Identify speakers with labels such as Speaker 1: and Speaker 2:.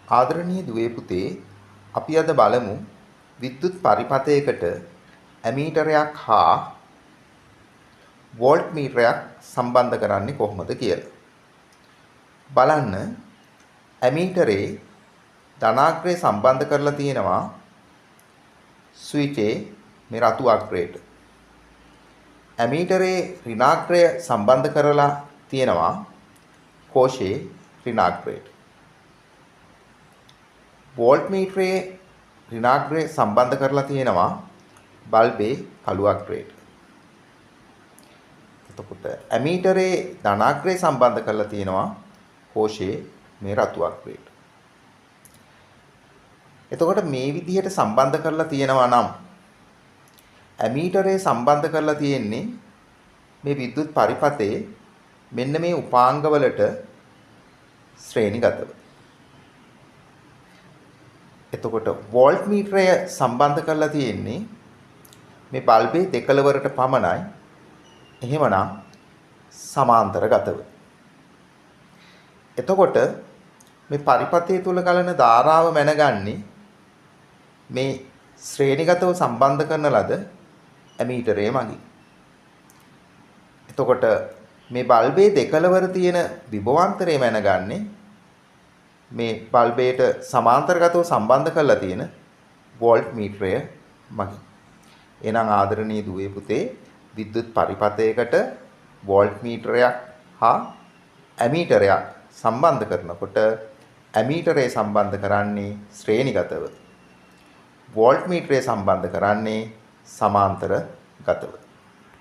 Speaker 1: ආදරණීය දුවේ පුතේ අපි අද බලමු විද්‍යුත් පරිපථයකට ඇමීටරයක් හා වෝල්ට් මීටරයක් සම්බන්ධ කරන්නේ කොහොමද කියලා. බලන්න ඇමීටරේ ධනාග්‍රය සම්බන්ධ කරලා තියෙනවා ස්විචේ මේ රතු අග්‍රයට. ඇමීටරේ ඍණාග්‍රය සම්බන්ධ කරලා තියෙනවා කෝෂයේ ඍණාග්‍රයට. වෝල්ට් මීටරයේ ඍණාග්‍රය සම්බන්ධ කරලා තියෙනවා බල්බේ කළු අග්‍රයට. එතකොට ඇමීටරේ ධනාග්‍රය සම්බන්ධ කරලා තියෙනවා කෝෂයේ මේ රතු අග්‍රයට. එතකොට මේ විදිහට සම්බන්ධ කරලා තියෙනවා නම් ඇමීටරේ සම්බන්ධ කරලා තියෙන්නේ මේ විද්‍යුත් පරිපථයේ මෙන්න මේ උපාංගවලට ශ්‍රේණිගතව. එතකොට වෝල්ට් මීටරය සම්බන්ධ කරලා තියෙන්නේ මේ බල්බේ දෙකලවරට පමණයි. එහෙමනම් සමාන්තරගතව. එතකොට මේ පරිපථය තුල ගලන ධාරාව මැනගන්නේ මේ ශ්‍රේණිගතව සම්බන්ධ කරන ලද ඇමීටරය මගින්. එතකොට මේ බල්බේ දෙකලවර තියෙන විභවාන්තරය මැනගන්නේ මේ බල්බයට සමාන්තරගතව සම්බන්ධ කරලා තියෙන වෝල්ට් මීටරය මගින්. එහෙනම් ආදරණීය දුවේ පුතේ විද්‍යුත් පරිපථයකට වෝල්ට් මීටරයක් හා ඇමීටරයක් සම්බන්ධ කරනකොට ඇමීටරය සම්බන්ධ කරන්නේ ශ්‍රේණිගතව. වෝල්ට් මීටරය සම්බන්ධ කරන්නේ සමාන්තරගතව.